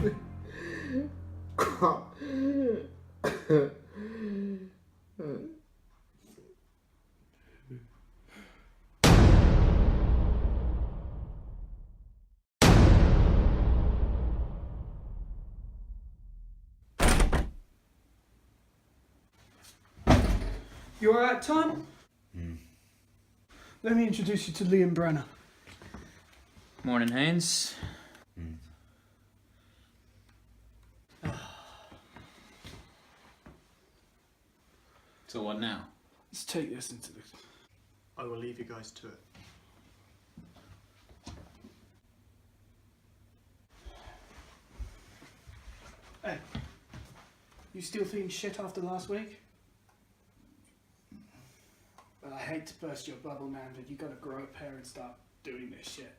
You alright, Tom? Let me introduce you to Liam Brenner. Morning, Haines. So what now? Let's take this into this. I will leave you guys to it. Hey, you still feeling shit after last week? Well, I hate to burst your bubble, man, but you gotta grow a pair and start doing this shit.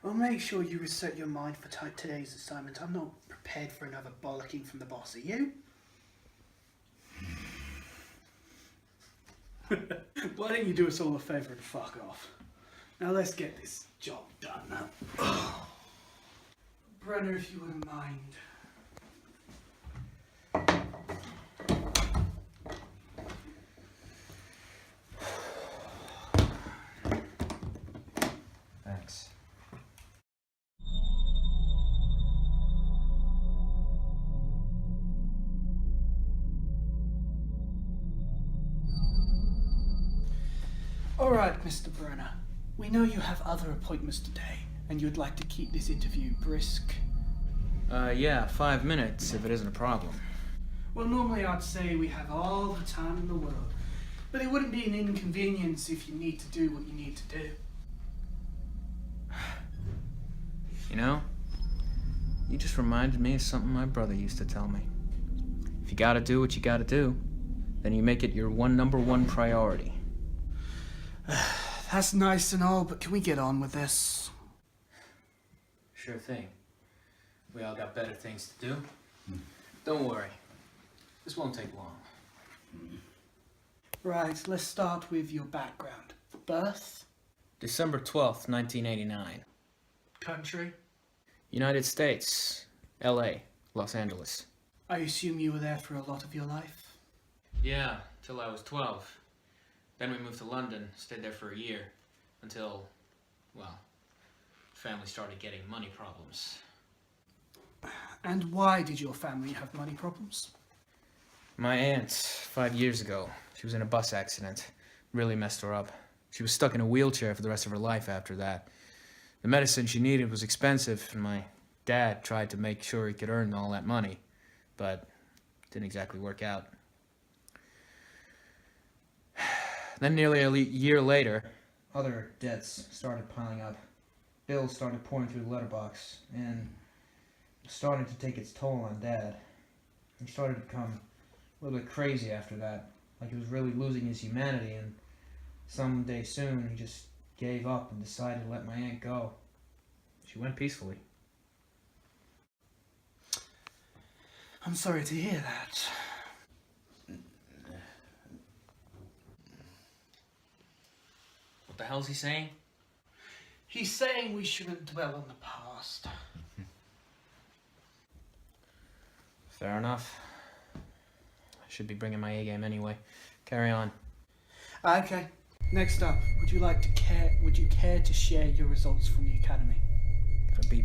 I'll make sure you reset your mind for today's assignment. I'm not prepared for another bollocking from the boss, are you? Why don't you do us all a favour and fuck off? Now let's get this job done now. Brenner, if you wouldn't mind. Thanks. Alright, Mr. Brenner. We know you have other appointments today, and you'd like to keep this interview brisk. Yeah, 5 minutes, if it isn't a problem. Well, normally I'd say we have all the time in the world, but it wouldn't be an inconvenience if you need to do what you need to do. You know, you just reminded me of something my brother used to tell me. If you gotta do what you gotta do, then you make it your number one priority. That's nice and all, but can we get on with this? Sure thing. We all got better things to do. Don't worry. This won't take long. Right, let's start with your background. Birth? December 12th, 1989. Country? United States. LA. Los Angeles. I assume you were there for a lot of your life? Yeah, till I was 12. Then we moved to London, stayed there for a year, until, well, family started getting money problems. And why did your family have money problems? My aunt, 5 years ago, she was in a bus accident. Really messed her up. She was stuck in a wheelchair for the rest of her life after that. The medicine she needed was expensive, and my dad tried to make sure he could earn all that money, but it didn't exactly work out. Then nearly a year later, other debts started piling up. Bills started pouring through the letterbox, and it started to take its toll on Dad. He started to become a little bit crazy after that, like he was really losing his humanity, and someday soon he just gave up and decided to let my aunt go. She went peacefully. I'm sorry to hear that. What the hell's he saying? He's saying we shouldn't dwell on the past. Fair enough. I should be bringing my A game anyway. Carry on. Okay. Next up, would you care to share your results from the academy? Got a B+.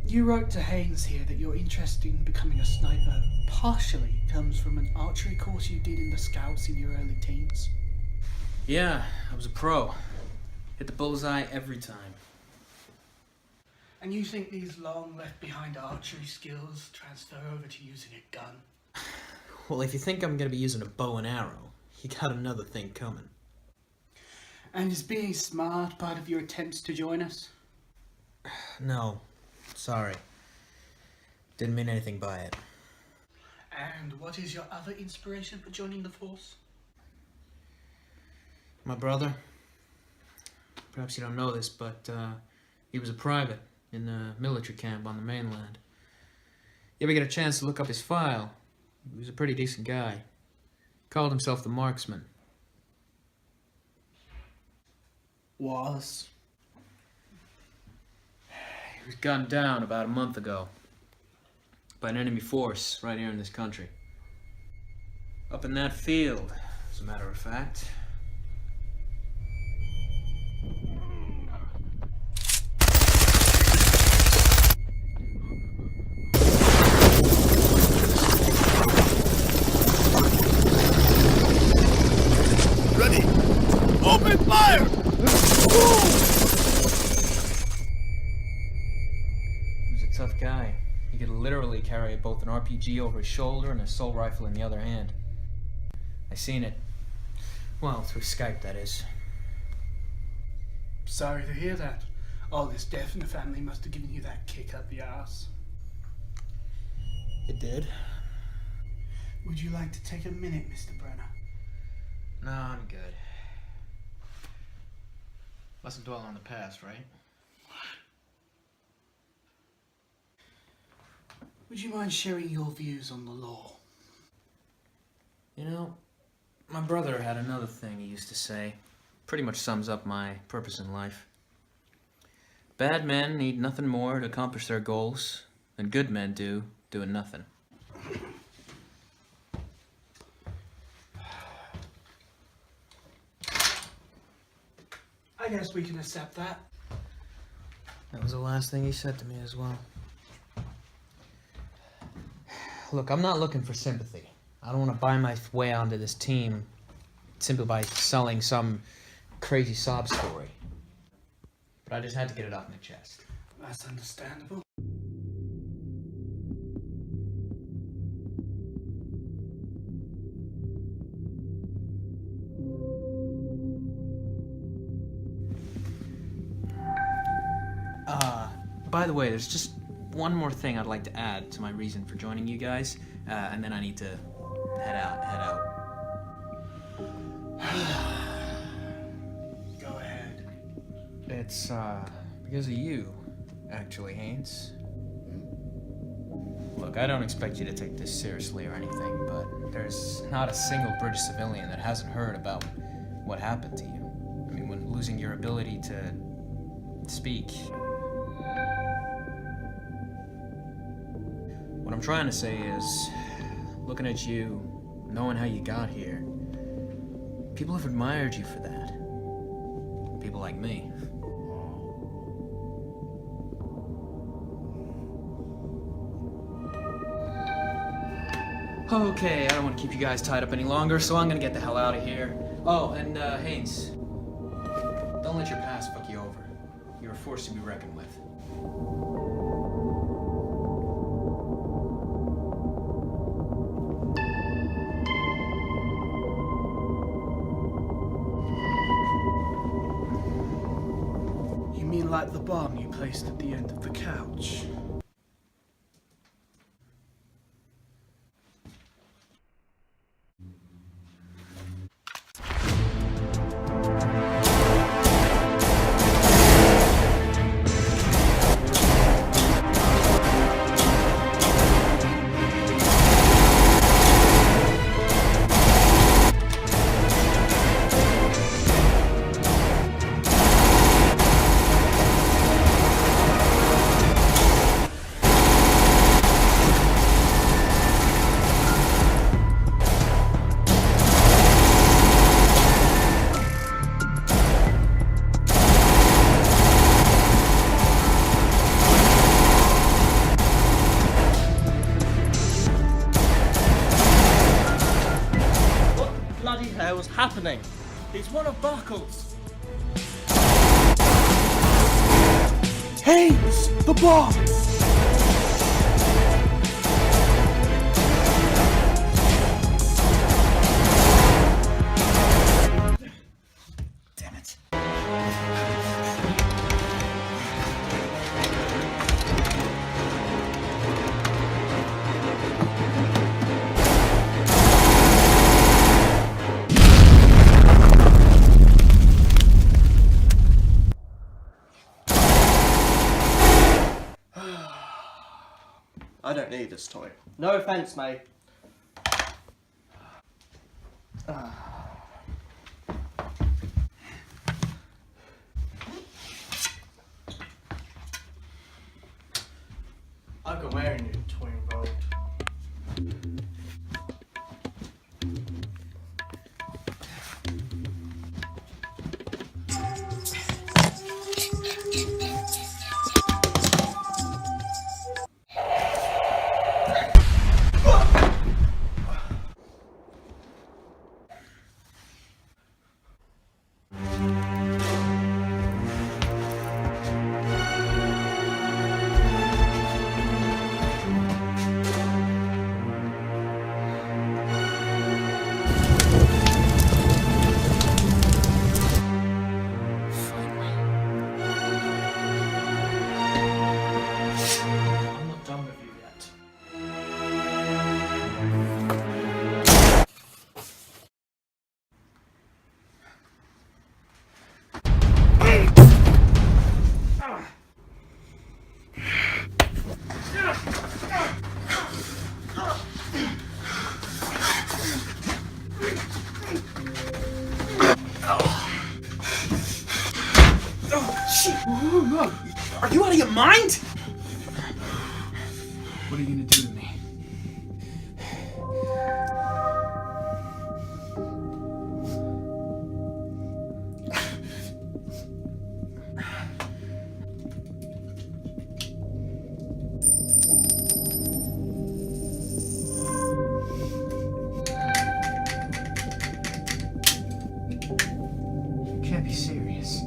You wrote to Haines here that your interest in becoming a sniper partially comes from an archery course you did in the Scouts in your early teens. Yeah, I was a pro. Hit the bullseye every time. And you think these long left-behind archery skills transfer over to using a gun? Well, if you think I'm gonna be using a bow and arrow, you got another thing coming. And is being smart part of your attempts to join us? No, sorry. Didn't mean anything by it. And what is your other inspiration for joining the force? My brother. Perhaps you don't know this, but he was a private in the military camp on the mainland. You ever get a chance to look up his file? He was a pretty decent guy. Called himself the marksman. Was? He was gunned down about a month ago by an enemy force right here in this country. Up in that field, as a matter of fact. Ready! Open fire! He was a tough guy. He could literally carry both an RPG over his shoulder and an assault rifle in the other hand. I seen it. Well, through Skype, that is. Sorry to hear that. All this death in the family must have given you that kick up the ass. It did? Would you like to take a minute, Mr. Brenner? No, I'm good. Mustn't dwell on the past, right? Would you mind sharing your views on the law? You know, my brother had another thing he used to say. Pretty much sums up my purpose in life. Bad men need nothing more to accomplish their goals than good men do doing nothing. I guess we can accept that. That was the last thing he said to me as well. Look, I'm not looking for sympathy. I don't want to buy my way onto this team simply by selling some crazy sob story. But I just had to get it off my chest. That's understandable. By the way, there's just one more thing I'd like to add to my reason for joining you guys, and then I need to head out. Go ahead. It's, because of you, actually, Haines. Look, I don't expect you to take this seriously or anything, but there's not a single British civilian that hasn't heard about what happened to you. I mean, when losing your ability to speak. What I'm trying to say is, looking at you, knowing how you got here, people have admired you for that. People like me. Okay, I don't want to keep you guys tied up any longer, so I'm gonna get the hell out of here. Oh, and Haines, don't let your past fuck you over. You're a force to be reckoned with. You mean like the bomb you placed at the end of the couch? Hell's happening? He's one of Backale's. Haines! The bomb! Damn it. I don't need this toy. No offense, mate. I've got my own new toy involved. Are you out of your mind? What are you gonna do to me? You can't be serious.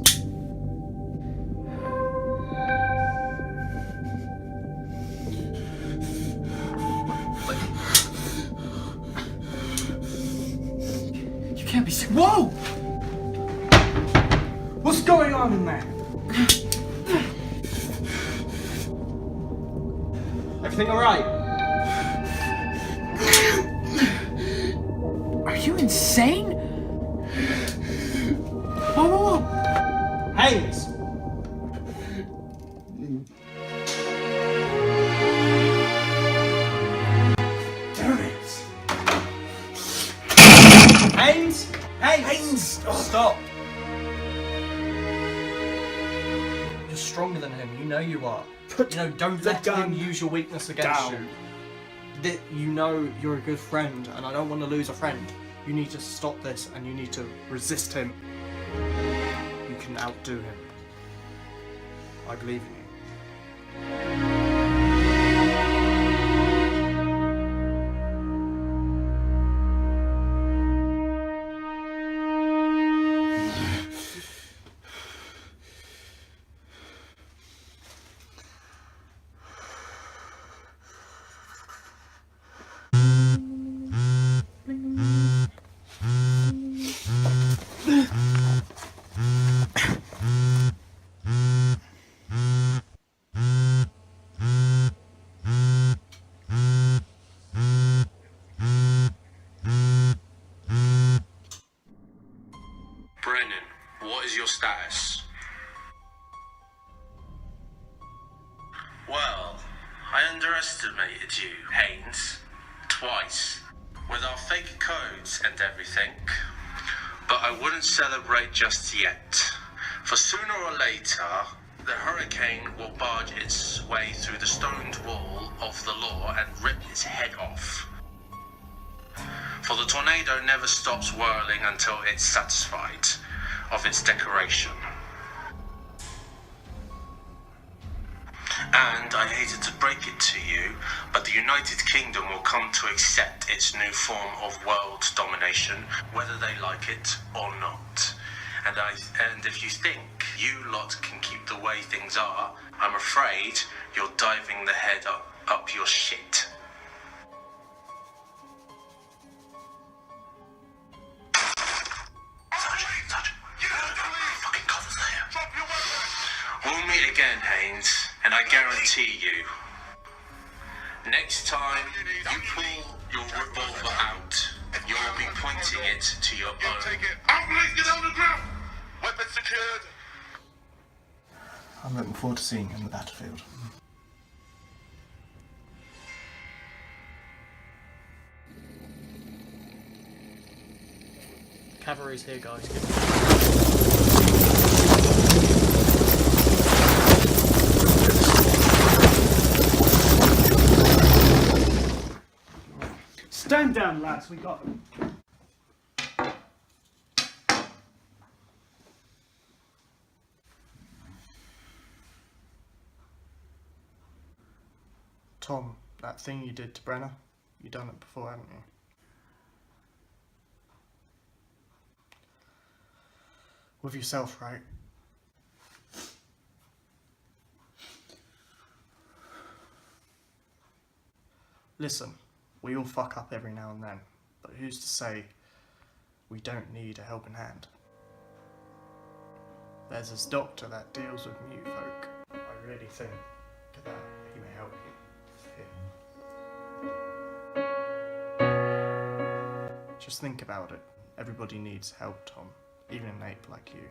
Can't be. Whoa! What's going on in there? Everything alright? Are you insane? Whoa, whoa, whoa! Haines! Damn it! Haines! Haines! Haines! Oh. Stop! You're stronger than him, you know you are. Don't the let gun him use your weakness against down. you. You know you're a good friend, and I don't want to lose a friend. You need to stop this, and you need to resist him. You can outdo him. I believe in you. Brennan, what is your status? Well, I underestimated you, Haines. Twice. With our fake codes and everything. But I wouldn't celebrate just yet. For sooner or later, the hurricane will barge its way through the stoned wall of the law and rip its head off. For the tornado never stops whirling until it's satisfied of its decoration. And I hated to break it to you, but the United Kingdom will come to accept its new form of world domination, whether they like it or not. And if you think you lot can keep the way things are, I'm afraid you're diving the head up your shit. We'll meet again, Haines, and I guarantee you, next time you pull your revolver out, you'll be pointing it to your own. Take it. Ambulance, get on the ground! Weapons secured! I'm looking forward to seeing him on the battlefield. Cavalry's here, guys. down, lads, we got them. Tom, that thing you did to Brenner, you done it before, haven't you? With yourself, right? Listen, we all fuck up every now and then, but who's to say we don't need a helping hand? There's this doctor that deals with mute folk. I really think that he may help you here. Just think about it. Everybody needs help, Tom. Even an ape like you.